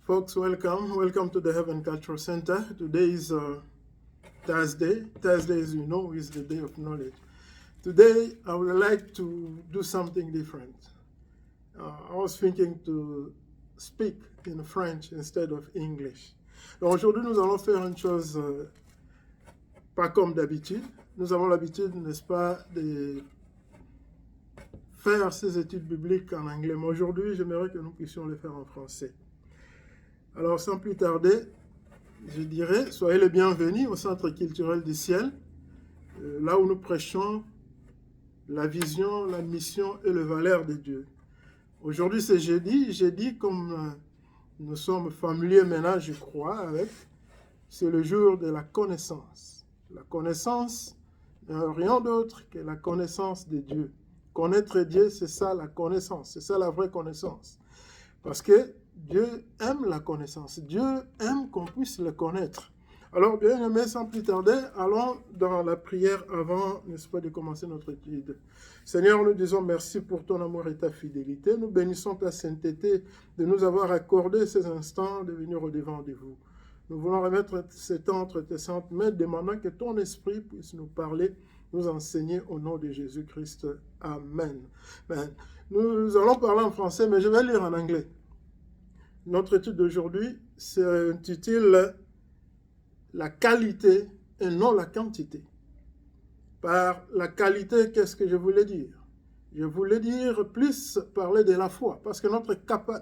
Folks, welcome to the Heaven Cultural Center. Today is Thursday. Thursday, as you know, is the day of knowledge. Today, I would like to do something different. I was thinking to speak in French instead of English. Donc aujourd'hui, nous allons faire une chose pas comme d'habitude. Nous avons l'habitude, n'est-ce pas, de faire ces études bibliques en anglais. Mais aujourd'hui, j'aimerais que nous puissions les faire en français. Alors, sans plus tarder, je dirais, soyez les bienvenus au Centre culturel du ciel, là où nous prêchons la vision, la mission et le valeur de Dieu. Aujourd'hui, c'est jeudi, comme nous sommes familiers maintenant, je crois, avec, c'est le jour de la connaissance. La connaissance n'est rien d'autre que la connaissance de Dieu. Connaître Dieu, c'est ça la connaissance, c'est ça la vraie connaissance. Parce que Dieu aime la connaissance. Dieu aime qu'on puisse le connaître. Alors, bien aimé, sans plus tarder, allons dans la prière avant, n'est-ce pas, de commencer notre étude. Seigneur, nous disons merci pour ton amour et ta fidélité. Nous bénissons ta sainteté de nous avoir accordé ces instants de venir au-devant de vous. Nous voulons remettre ce temps entre tes saintes mains, demandant que ton esprit puisse nous parler, nous enseigner au nom de Jésus-Christ. Amen. Amen. Nous allons parler en français, mais je vais lire en anglais. Notre étude d'aujourd'hui s'intitule « La qualité et non la quantité ». Par la qualité, qu'est-ce que je voulais dire? Je voulais dire plus parler de la foi, parce que notre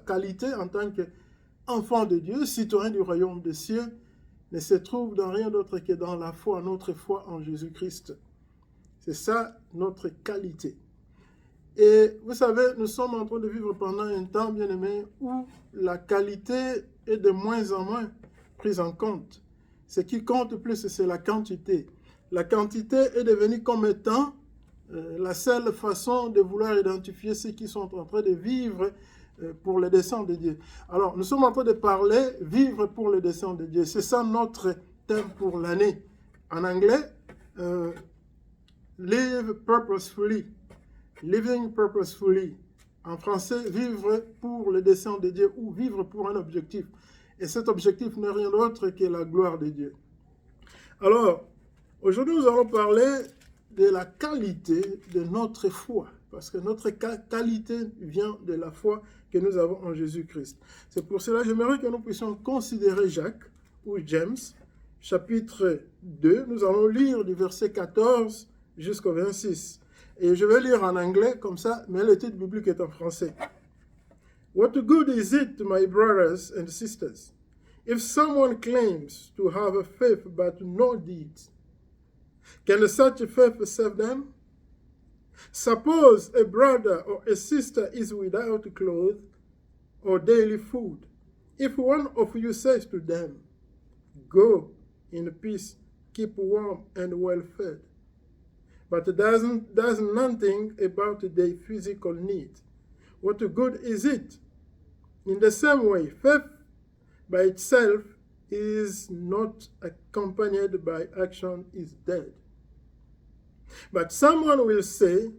qualité en tant qu'enfant de Dieu, citoyen du royaume des cieux, ne se trouve dans rien d'autre que dans la foi, notre foi en Jésus-Christ. C'est ça notre qualité. Et vous savez, nous sommes en train de vivre pendant un temps, bien aimé, où la qualité est de moins en moins prise en compte. Ce qui compte plus, c'est la quantité. La quantité est devenue comme étant la seule façon de vouloir identifier ceux qui sont en train de vivre pour le dessein de Dieu. Alors, nous sommes en train de parler vivre pour le dessein de Dieu. C'est ça notre thème pour l'année. En anglais, live purposefully. Living purposefully. En français, vivre pour le dessein de Dieu ou vivre pour un objectif. Et cet objectif n'est rien d'autre que la gloire de Dieu. Alors, aujourd'hui, nous allons parler de la qualité de notre foi. Parce que notre qualité vient de la foi que nous avons en Jésus-Christ. C'est pour cela que j'aimerais que nous puissions considérer Jacques ou James, chapitre 2. Nous allons lire du verset 14 jusqu'au 26. Et je vais lire en anglais comme ça, mais l'étude biblique est en français. What good is it, my brothers and sisters, if someone claims to have a faith but no deeds? Can such faith save them? Suppose a brother or a sister is without clothes or daily food. If one of you says to them, go in peace, keep warm and well fed, but does nothing about their physical need, what good is it? In the same way, faith by itself is not accompanied by action is dead. But someone will say,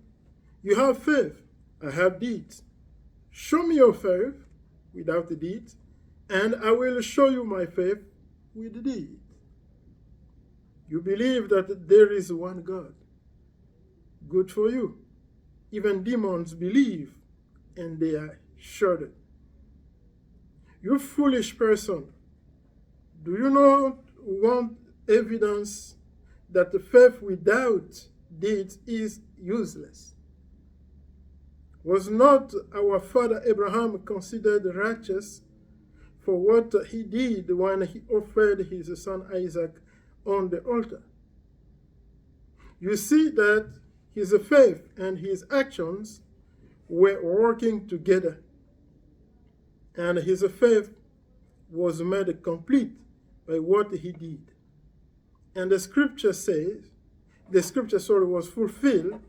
you have faith, I have deeds. Show me your faith without the deeds, and I will show you my faith with the deeds. You believe that there is one God. Good for you. Even demons believe, and they are shuddered. You foolish person, do you not want evidence that the faith without deeds is useless? Was not our father Abraham considered righteous for what he did when he offered his son Isaac on the altar? You see that his faith and his actions were working together, and his faith was made complete by what he did. And the scripture was fulfilled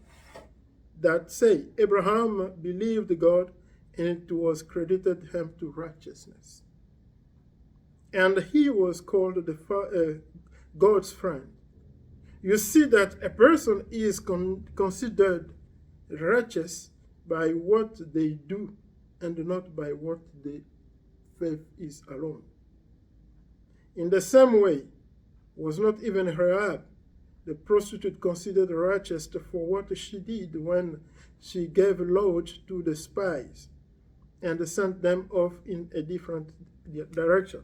that say, Abraham believed God, and it was credited him to righteousness. And he was called God's friend. You see that a person is considered righteous by what they do and not by what they faith is alone. In the same way, was not even Rahab, the prostitute, considered righteous for what she did when she gave lodge to the spies and sent them off in a different direction?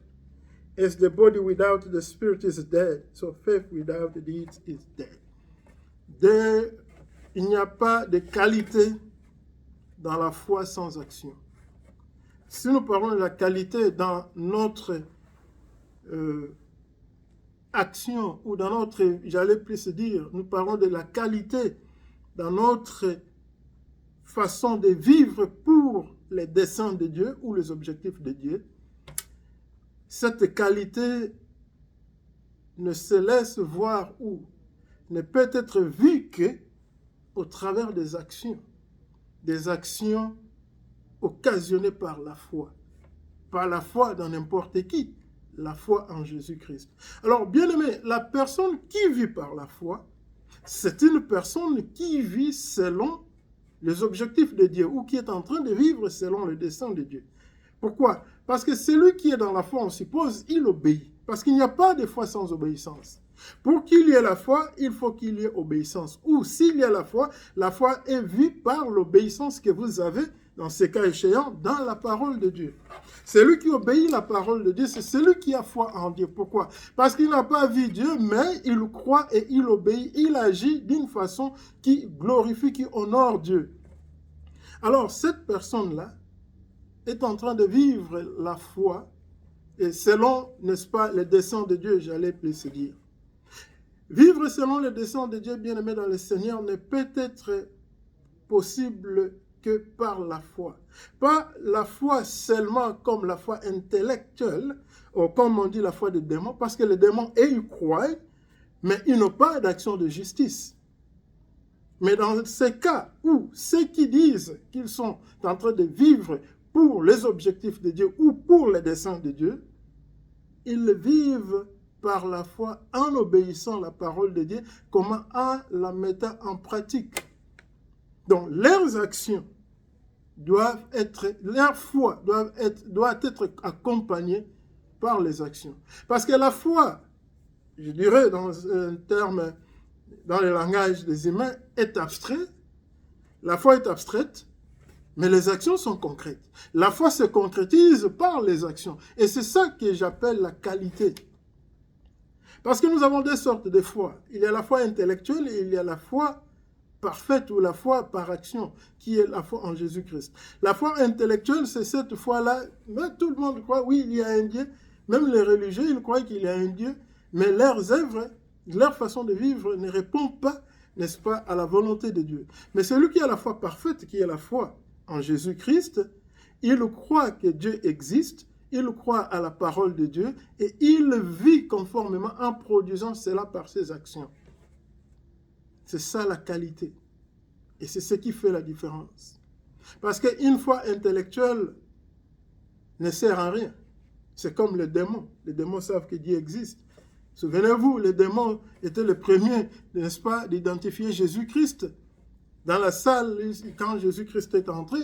As the body without the spirit is dead, so faith without deeds is dead. Il n'y a pas de qualité dans la foi sans action. Si nous parlons de la qualité dans notre action, ou dans notre, j'allais plus dire, nous parlons de la qualité dans notre façon de vivre pour les desseins de Dieu ou les objectifs de Dieu, cette qualité ne se laisse voir ou ne peut être vue qu'au travers des actions occasionnées par la foi dans n'importe qui, la foi en Jésus-Christ. Alors, bien aimé, la personne qui vit par la foi, c'est une personne qui vit selon les objectifs de Dieu ou qui est en train de vivre selon le dessein de Dieu. Pourquoi? Parce que celui qui est dans la foi, on suppose, il obéit. Parce qu'il n'y a pas de foi sans obéissance. Pour qu'il y ait la foi, il faut qu'il y ait obéissance. Ou s'il y a la foi est vue par l'obéissance que vous avez, dans ces cas échéants, dans la parole de Dieu. Celui qui obéit la parole de Dieu, c'est celui qui a foi en Dieu. Pourquoi? Parce qu'il n'a pas vu Dieu, mais il croit et il obéit. Il agit d'une façon qui glorifie, qui honore Dieu. Alors, cette personne-là est en train de vivre la foi et selon, n'est-ce pas, les desseins de Dieu, j'allais plus dire. Vivre selon les desseins de Dieu, bien-aimé dans le Seigneur, ne peut être possible que par la foi. Pas la foi seulement comme la foi intellectuelle, ou comme on dit la foi des démons, parce que les démons, ils croient, mais ils n'ont pas d'action de justice. Mais dans ces cas où ceux qui disent qu'ils sont en train de vivre pour les objectifs de Dieu ou pour les desseins de Dieu, ils vivent par la foi en obéissant à la parole de Dieu, comment en la mettant en pratique. Donc leurs actions doivent être, leur foi doit être accompagnée par les actions. Parce que la foi, je dirais dans un terme, dans le langage des humains, est abstrait. La foi est abstraite, mais les actions sont concrètes. La foi se concrétise par les actions. Et c'est ça que j'appelle la qualité. Parce que nous avons deux sortes de foi. Il y a la foi intellectuelle et il y a la foi parfaite ou la foi par action, qui est la foi en Jésus-Christ. La foi intellectuelle, c'est cette foi-là. Tout le monde croit, oui, il y a un Dieu. Même les religieux, ils croient qu'il y a un Dieu. Mais leurs œuvres, leur façon de vivre ne répond pas, n'est-ce pas, à la volonté de Dieu. Mais celui qui a la foi parfaite, qui est la foi en Jésus-Christ, il croit que Dieu existe, il croit à la parole de Dieu et il vit conformément en produisant cela par ses actions. C'est ça la qualité. Et c'est ce qui fait la différence. Parce qu'une foi intellectuelle ne sert à rien. C'est comme les démons. Les démons savent que Dieu existe. Souvenez-vous, les démons étaient les premiers, n'est-ce pas, d'identifier Jésus-Christ. Dans la salle, quand Jésus-Christ est entré,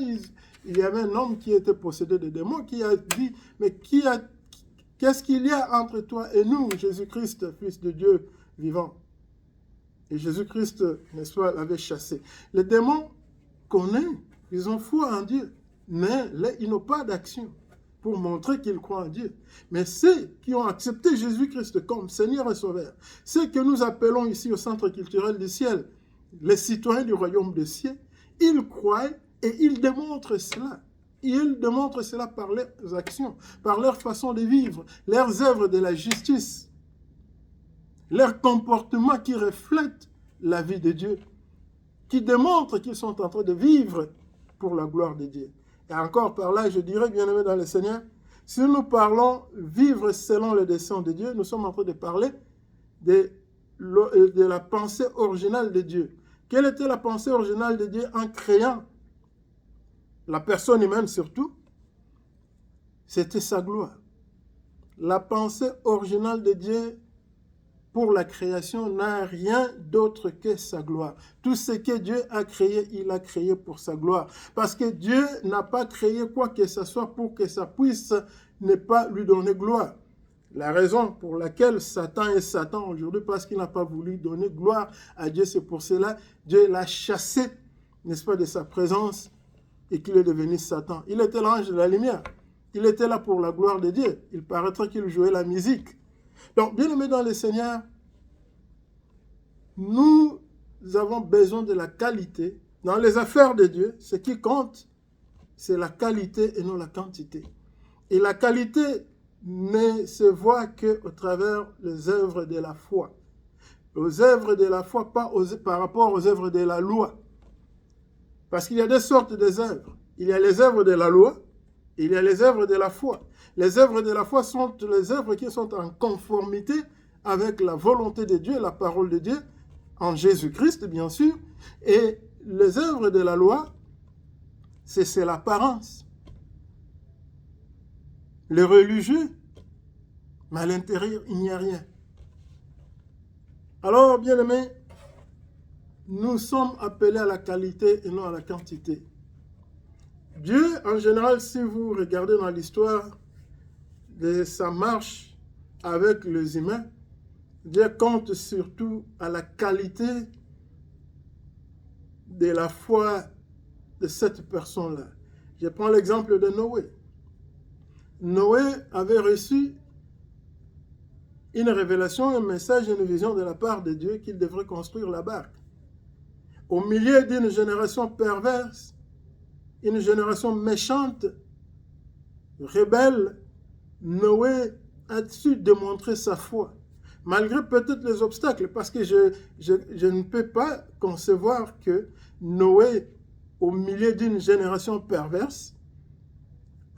il y avait un homme qui était possédé de démons qui a dit, mais qu'est-ce qu'il y a entre toi et nous, Jésus-Christ, Fils de Dieu vivant? Et Jésus-Christ, n'est-ce pas, l'avait chassé. Les démons connaissent, ils ont foi en Dieu, mais ils n'ont pas d'action pour montrer qu'ils croient en Dieu. Mais ceux qui ont accepté Jésus-Christ comme Seigneur et Sauveur, ceux que nous appelons ici au Centre culturel du ciel, les citoyens du royaume des cieux, ils croient et ils démontrent cela. Ils démontrent cela par leurs actions, par leur façon de vivre, leurs œuvres de la justice, leur comportement qui reflète la vie de Dieu, qui démontre qu'ils sont en train de vivre pour la gloire de Dieu. Et encore par là, je dirais, bien-aimés dans le Seigneur, si nous parlons vivre selon le dessein de Dieu, nous sommes en train de parler de la pensée originale de Dieu. Quelle était la pensée originale de Dieu en créant la personne humaine surtout? C'était sa gloire. La pensée originale de Dieu pour la création n'a rien d'autre que sa gloire. Tout ce que Dieu a créé, il a créé pour sa gloire. Parce que Dieu n'a pas créé quoi que ce soit pour que ça puisse ne pas lui donner gloire. La raison pour laquelle Satan est Satan aujourd'hui, parce qu'il n'a pas voulu donner gloire à Dieu, c'est pour cela que Dieu l'a chassé, n'est-ce pas, de sa présence et qu'il est devenu Satan. Il était l'ange de la lumière. Il était là pour la gloire de Dieu. Il paraîtrait qu'il jouait la musique. Donc, bien aimé dans le Seigneur, nous avons besoin de la qualité. Dans les affaires de Dieu, ce qui compte, c'est la qualité et non la quantité. Et la qualité ne se voit qu'au travers des œuvres de la foi. Aux œuvres de la foi, pas par rapport aux œuvres de la loi. Parce qu'il y a deux sortes d'œuvres. Il y a les œuvres de la loi, et il y a les œuvres de la foi. Les œuvres de la foi sont les œuvres qui sont en conformité avec la volonté de Dieu, la parole de Dieu, en Jésus-Christ, bien sûr. Et les œuvres de la loi, c'est l'apparence. Les religieux, mais à l'intérieur, il n'y a rien. Alors, bien aimés, nous sommes appelés à la qualité et non à la quantité. Dieu, en général, si vous regardez dans l'histoire de sa marche avec les humains, Dieu compte surtout à la qualité de la foi de cette personne-là. Je prends l'exemple de Noé. Noé avait reçu une révélation, un message, une vision de la part de Dieu qu'il devrait construire la barque. Au milieu d'une génération perverse, une génération méchante, rebelle, Noé a su démontrer sa foi, malgré peut-être les obstacles, parce que je ne peux pas concevoir que Noé, au milieu d'une génération perverse,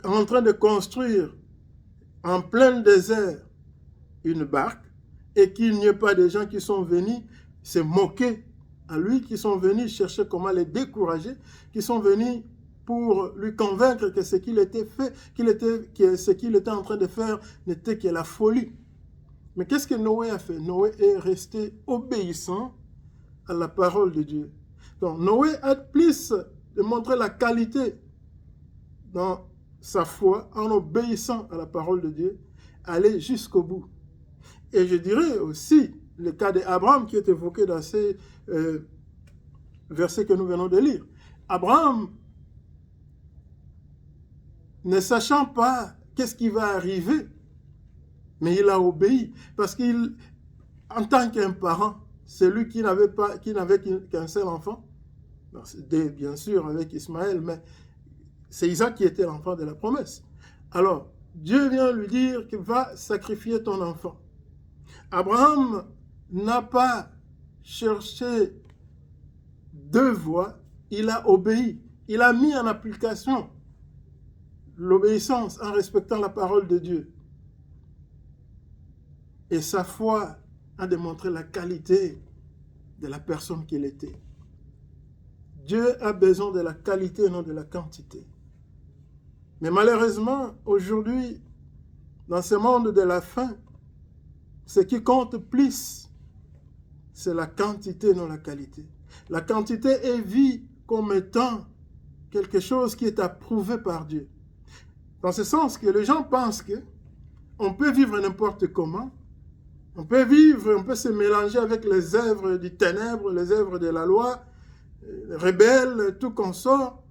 en train de construire en plein désert une barque, et qu'il n'y ait pas de gens qui sont venus se moquer à lui, qui sont venus chercher comment le décourager, qui sont venus pour lui convaincre que ce qu'il était en train de faire n'était que la folie. Mais qu'est-ce que Noé a fait? Noé est resté obéissant à la parole de Dieu. Donc Noé a plus de montrer la qualité dans sa foi en obéissant à la parole de Dieu, aller jusqu'au bout. Et je dirais aussi le cas d'Abraham qui est évoqué dans ces versets que nous venons de lire. Abraham, ne sachant pas qu'est-ce qui va arriver, mais il a obéi. Parce qu'il, en tant qu'un parent, celui qui n'avait qu'un seul enfant, bien sûr avec Ismaël, mais c'est Isaac qui était l'enfant de la promesse. Alors, Dieu vient lui dire qu'il va sacrifier ton enfant. Abraham n'a pas cherché deux voies, il a obéi. Il a mis en application l'obéissance en respectant la parole de Dieu. Et sa foi a démontré la qualité de la personne qu'il était. Dieu a besoin de la qualité et non de la quantité. Mais malheureusement, aujourd'hui, dans ce monde de la fin, ce qui compte plus, c'est la quantité, non la qualité. La quantité est vue comme étant quelque chose qui est approuvé par Dieu. Dans ce sens que les gens pensent qu'on peut vivre n'importe comment, on peut se mélanger avec les œuvres du ténèbre, les œuvres de la loi, rebelles, tout consort.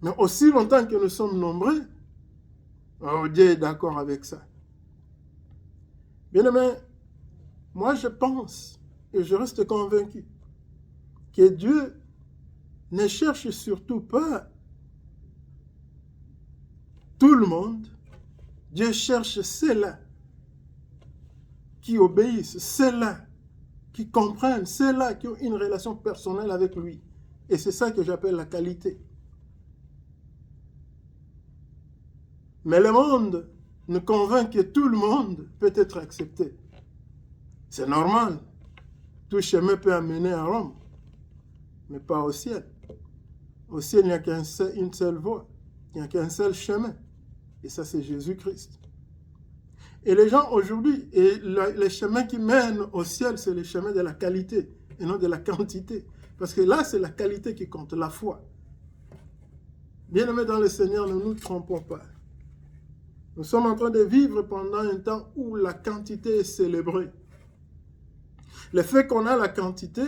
Mais aussi longtemps que nous sommes nombreux, Dieu est d'accord avec ça. Bien aimé, moi je pense et je reste convaincu que Dieu ne cherche surtout pas tout le monde. Dieu cherche ceux-là qui obéissent, ceux-là qui comprennent, ceux-là qui ont une relation personnelle avec lui. Et c'est ça que j'appelle la qualité. Mais le monde nous convainc que tout le monde peut être accepté. C'est normal. Tout chemin peut amener à Rome, mais pas au ciel. Au ciel, il n'y a qu'une seule voie, il n'y a qu'un seul chemin. Et ça, c'est Jésus-Christ. Et les gens aujourd'hui, les chemins qui mènent au ciel, c'est les chemins de la qualité et non de la quantité. Parce que là, c'est la qualité qui compte, la foi. Bien-aimés dans le Seigneur, ne nous trompons pas. Nous sommes en train de vivre pendant un temps où la quantité est célébrée. Le fait qu'on a la quantité,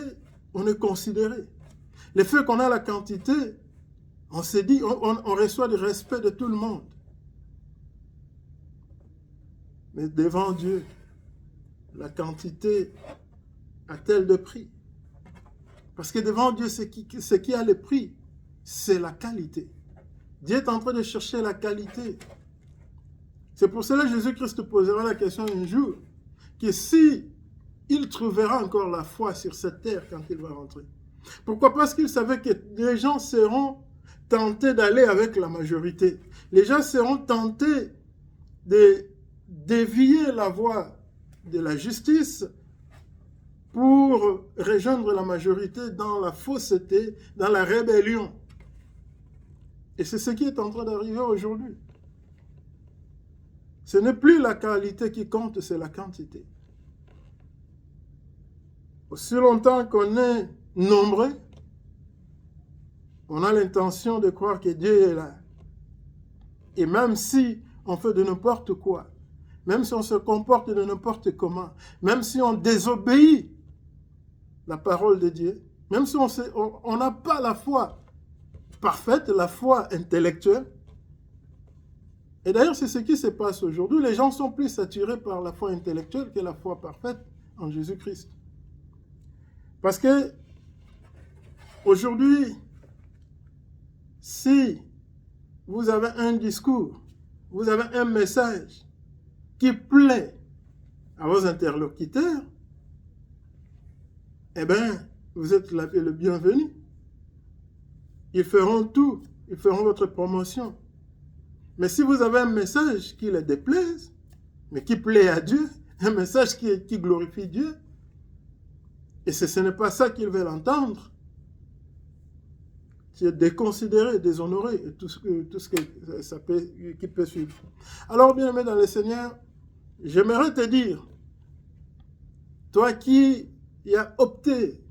on est considéré. Le fait qu'on a la quantité, on se dit, on reçoit du respect de tout le monde. Mais devant Dieu, la quantité a-t-elle de prix? Parce que devant Dieu, ce qui a le prix, c'est la qualité. Dieu est en train de chercher la qualité. C'est pour cela que Jésus-Christ posera la question un jour, que si il trouvera encore la foi sur cette terre quand il va rentrer. Pourquoi? Parce qu'il savait que les gens seront tentés d'aller avec la majorité. Les gens seront tentés de dévier la voie de la justice pour rejoindre la majorité dans la fausseté, dans la rébellion. Et c'est ce qui est en train d'arriver aujourd'hui. Ce n'est plus la qualité qui compte, c'est la quantité. Aussi longtemps qu'on est nombreux, on a l'intention de croire que Dieu est là. Et même si on fait de n'importe quoi, même si on se comporte de n'importe comment, même si on désobéit la parole de Dieu, même si on n'a pas la foi parfaite, la foi intellectuelle. Et d'ailleurs, c'est ce qui se passe aujourd'hui. Les gens sont plus attirés par la foi intellectuelle que la foi parfaite en Jésus-Christ. Parce que aujourd'hui, si vous avez un discours, vous avez un message qui plaît à vos interlocuteurs, eh bien, vous êtes le bienvenu. Ils feront tout, ils feront votre promotion. Mais si vous avez un message qui les déplaise, mais qui plaît à Dieu, un message qui glorifie Dieu, et ce n'est pas ça qu'ils veulent entendre, qui est déconsidéré, déshonoré, et tout ce qui peut suivre. Alors, bien-aimé dans le Seigneur, j'aimerais te dire, toi qui as opté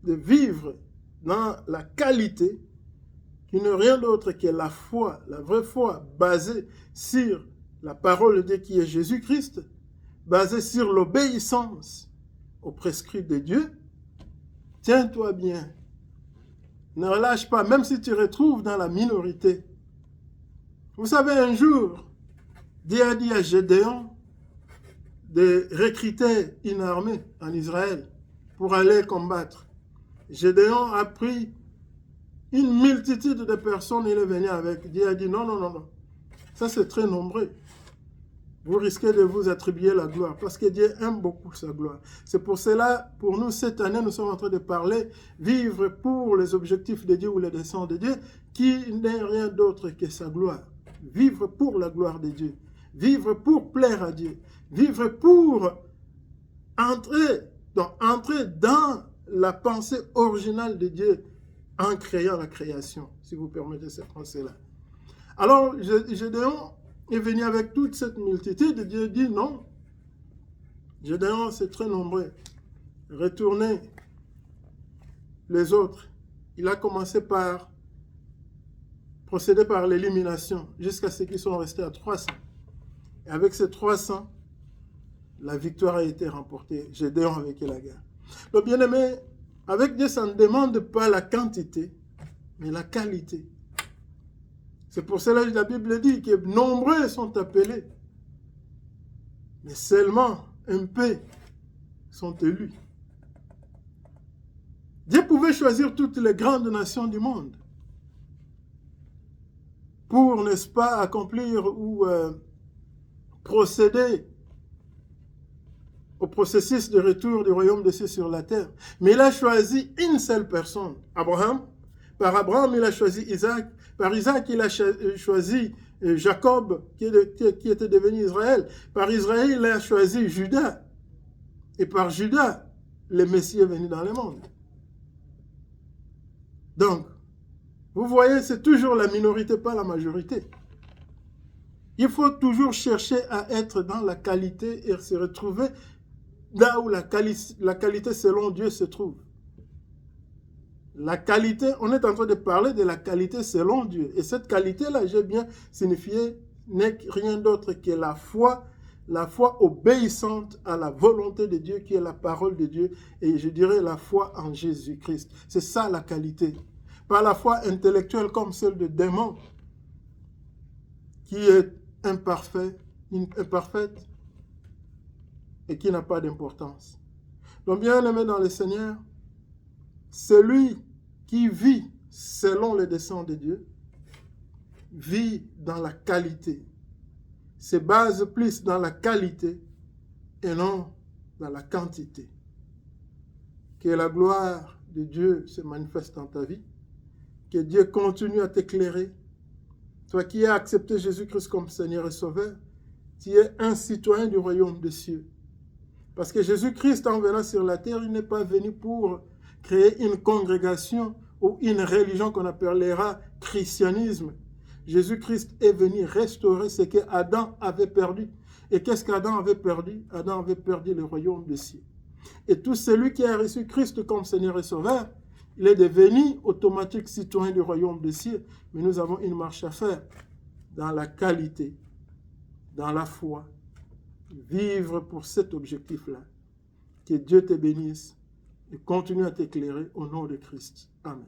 de vivre dans la qualité, qui n'est rien d'autre que la foi, la vraie foi, basée sur la parole de Dieu qui est Jésus-Christ, basée sur l'obéissance aux prescrits de Dieu, tiens-toi bien. Ne relâche pas, même si tu te retrouves dans la minorité. Vous savez, un jour, Dieu a dit à Gédéon de recruter une armée en Israël pour aller combattre. Gédéon a pris une multitude de personnes, il est venu avec. Dieu a dit non, non, non, non. Ça, c'est très nombreux. Vous risquez de vous attribuer la gloire parce que Dieu aime beaucoup sa gloire. C'est pour cela, pour nous, cette année, nous sommes en train de parler, vivre pour les objectifs de Dieu ou les desseins de Dieu, qui n'est rien d'autre que sa gloire. Vivre pour la gloire de Dieu. Vivre pour plaire à Dieu. Vivre pour entrer dans la pensée originale de Dieu en créant la création, si vous permettez cette pensée-là. Alors, Gédéon est venu avec toute cette multitude, et Dieu dit non. Gédéon, c'est très nombreux. Retournez les autres. Il a commencé par procéder par l'élimination, jusqu'à ce qu'ils sont restés à 300. Et avec ces 300, la victoire a été remportée. Gédéon avec la guerre. Donc, bien-aimé, avec Dieu, ça ne demande pas la quantité, mais la qualité. C'est pour cela que la Bible dit que nombreux sont appelés, mais seulement un peu sont élus. Dieu pouvait choisir toutes les grandes nations du monde pour, n'est-ce pas, accomplir ou procéder au processus de retour du royaume de Dieu sur la terre. Mais il a choisi une seule personne, Abraham. Par Abraham, il a choisi Isaac. Par Isaac, il a choisi Jacob, qui était devenu Israël. Par Israël, il a choisi Judas. Et par Judas, le Messie est venu dans le monde. Donc, vous voyez, c'est toujours la minorité, pas la majorité. Il faut toujours chercher à être dans la qualité et se retrouver là où la qualité selon Dieu se trouve. La qualité, on est en train de parler de la qualité selon Dieu. Et cette qualité-là, j'ai bien signifié, n'est rien d'autre que la foi obéissante à la volonté de Dieu qui est la parole de Dieu. Et je dirais la foi en Jésus-Christ. C'est ça la qualité. Pas la foi intellectuelle comme celle de démons, qui est imparfaite et qui n'a pas d'importance. Donc bien aimé dans le Seigneur, celui qui vit selon les desseins de Dieu vit dans la qualité, se base plus dans la qualité et non dans la quantité. Que la gloire de Dieu se manifeste dans ta vie, que Dieu continue à t'éclairer. Toi qui as accepté Jésus-Christ comme Seigneur et Sauveur, tu es un citoyen du royaume des cieux. Parce que Jésus-Christ, en venant sur la terre, il n'est pas venu pour créer une congrégation ou une religion qu'on appellera christianisme. Jésus-Christ est venu restaurer ce que Adam avait perdu. Et qu'est-ce qu'Adam avait perdu? Adam avait perdu le royaume des cieux. Et tout celui qui a reçu Christ comme Seigneur et Sauveur, il est devenu automatique citoyen du royaume des cieux. Mais nous avons une marche à faire dans la qualité, dans la foi, vivre pour cet objectif-là. Que Dieu te bénisse et continue à t'éclairer au nom de Christ. Amen.